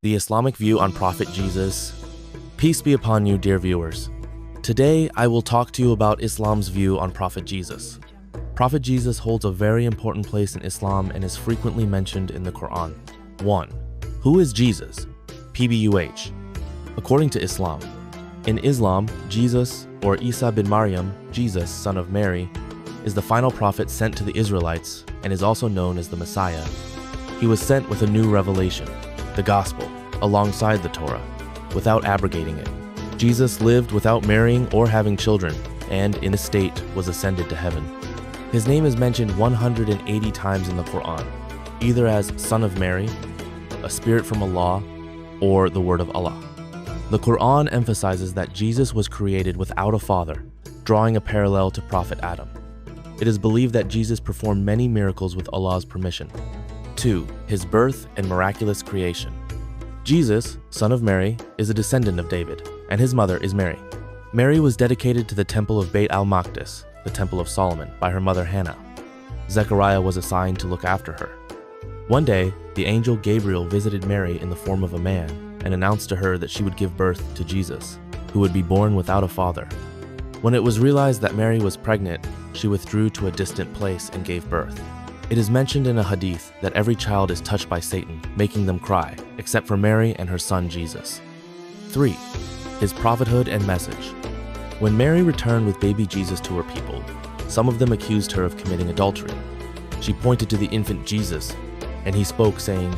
the Islamic view on Prophet Jesus. Peace be upon you, dear viewers. Today, I will talk to you about Islam's view on Prophet Jesus. Prophet Jesus holds a very important place in Islam and is frequently mentioned in the Quran. 1. Who is Jesus? Pbuh. According to Islam. In Islam, Jesus, or Isa bin Maryam, Jesus, son of Mary, is the final prophet sent to the Israelites and is also known as the Messiah. He was sent with a new revelation, the Gospel, alongside the Torah, without abrogating it. Jesus lived without marrying or having children, and in a state was ascended to heaven. His name is mentioned 180 times in the Quran, either as Son of Mary, a spirit from Allah, or the Word of Allah. The Quran emphasizes that Jesus was created without a father, drawing a parallel to Prophet Adam. It is believed that Jesus performed many miracles with Allah's permission. 2. His birth and miraculous creation. Jesus, son of Mary, is a descendant of David, and his mother is Mary. Mary was dedicated to the temple of Beit al-Maqdis, the temple of Solomon, by her mother Hannah. Zechariah was assigned to look after her. One day, the angel Gabriel visited Mary in the form of a man and announced to her that she would give birth to Jesus, who would be born without a father. When it was realized that Mary was pregnant, she withdrew to a distant place and gave birth. It is mentioned in a hadith that every child is touched by Satan, making them cry, except for Mary and her son Jesus. 3. His prophethood and message. When Mary returned with baby Jesus to her people, some of them accused her of committing adultery. She pointed to the infant Jesus, and he spoke, saying,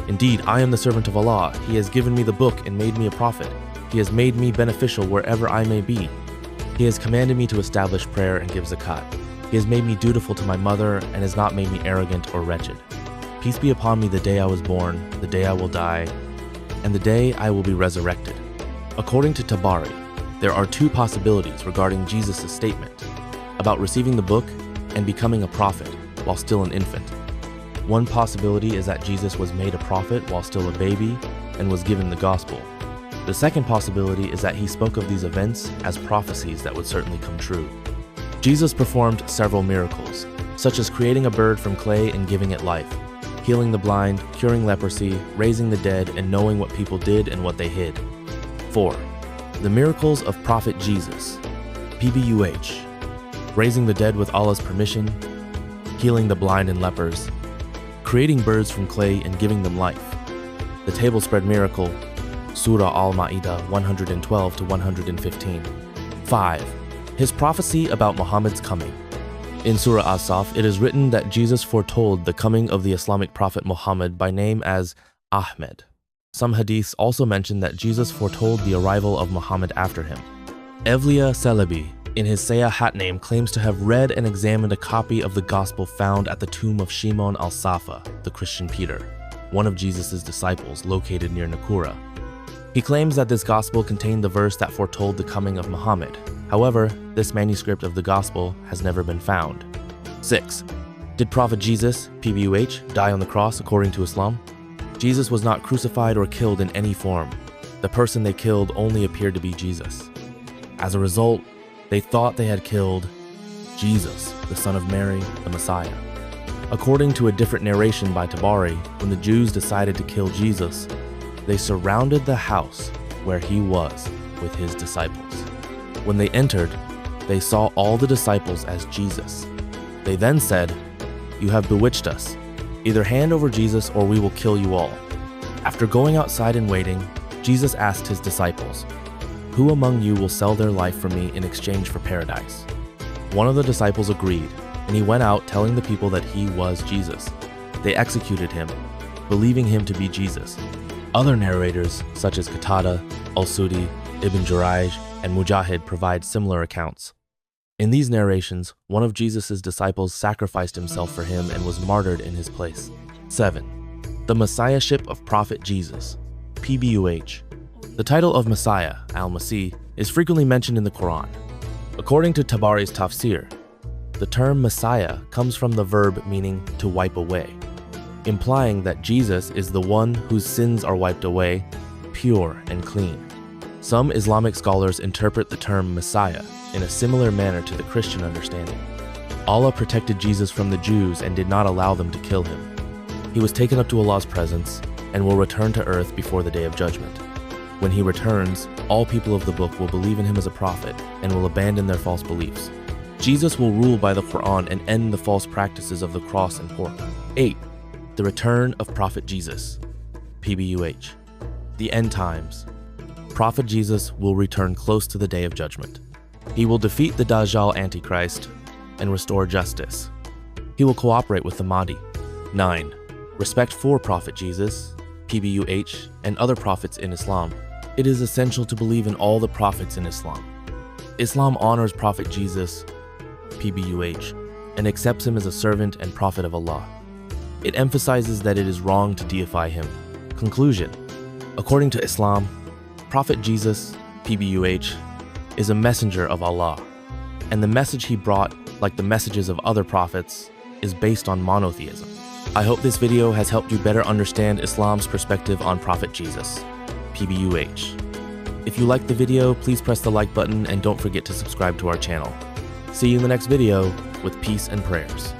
"Indeed, I am the servant of Allah. He has given me the book and made me a prophet. He has made me beneficial wherever I may be. He has commanded me to establish prayer and give zakat. He has made me dutiful to my mother and has not made me arrogant or wretched. Peace be upon me the day I was born, the day I will die, and the day I will be resurrected." According to Tabari, there are two possibilities regarding Jesus' statement about receiving the book and becoming a prophet while still an infant. One possibility is that Jesus was made a prophet while still a baby and was given the gospel. The second possibility is that he spoke of these events as prophecies that would certainly come true. Jesus performed several miracles, such as creating a bird from clay and giving it life, healing the blind, curing leprosy, raising the dead, and knowing what people did and what they hid. 4. The miracles of Prophet Jesus. Pbuh. Raising the dead with Allah's permission, healing the blind and lepers, creating birds from clay and giving them life. The table spread miracle, Surah Al-Ma'idah 112 to 115. 5. His prophecy about Muhammad's coming. In Surah As-Saf, it is written that Jesus foretold the coming of the Islamic prophet Muhammad by name as Ahmed. Some hadiths also mention that Jesus foretold the arrival of Muhammad after him. Evliya Celebi, in his Sayyihat name, claims to have read and examined a copy of the gospel found at the tomb of Shimon al-Safa, the Christian Peter, one of Jesus' disciples located near Nakura. He claims that this gospel contained the verse that foretold the coming of Muhammad. However, this manuscript of the gospel has never been found. 6. Did Prophet Jesus, Pbuh, die on the cross according to Islam? Jesus was not crucified or killed in any form. The person they killed only appeared to be Jesus. As a result, they thought they had killed Jesus, the son of Mary, the Messiah. According to a different narration by Tabari, when the Jews decided to kill Jesus, they surrounded the house where he was with his disciples. When they entered, they saw all the disciples as Jesus. They then said, "You have bewitched us. Either hand over Jesus or we will kill you all." After going outside and waiting, Jesus asked his disciples, "Who among you will sell their life for me in exchange for paradise?" One of the disciples agreed, and he went out telling the people that he was Jesus. They executed him, believing him to be Jesus. Other narrators, such as Qatada, al-Sudi, Ibn Jurayj, and Mujahid provide similar accounts. In these narrations, one of Jesus' disciples sacrificed himself for him and was martyred in his place. 7. The Messiahship of Prophet Jesus. Pbuh. The title of Messiah, al-Masih, is frequently mentioned in the Quran. According to Tabari's Tafsir, the term Messiah comes from the verb meaning to wipe away, implying that Jesus is the one whose sins are wiped away, pure and clean. Some Islamic scholars interpret the term Messiah in a similar manner to the Christian understanding. Allah protected Jesus from the Jews and did not allow them to kill him. He was taken up to Allah's presence, and will return to earth before the day of judgment. When he returns, all people of the book will believe in him as a prophet and will abandon their false beliefs. Jesus will rule by the Quran and end the false practices of the cross and pork. 8. The return of Prophet Jesus. Pbuh. The end times. Prophet Jesus will return close to the day of judgment. He will defeat the Dajjal Antichrist and restore justice. He will cooperate with the Mahdi. 9. Respect for Prophet Jesus, Pbuh, and other prophets in Islam. It is essential to believe in all the prophets in Islam. Islam honors Prophet Jesus, Pbuh, and accepts him as a servant and prophet of Allah. It emphasizes that it is wrong to deify him. Conclusion. According to Islam, Prophet Jesus, Pbuh, is a messenger of Allah, and the message he brought, like the messages of other prophets, is based on monotheism. I hope this video has helped you better understand Islam's perspective on Prophet Jesus, Pbuh. If you liked the video, please press the like button and don't forget to subscribe to our channel. See you in the next video with peace and prayers.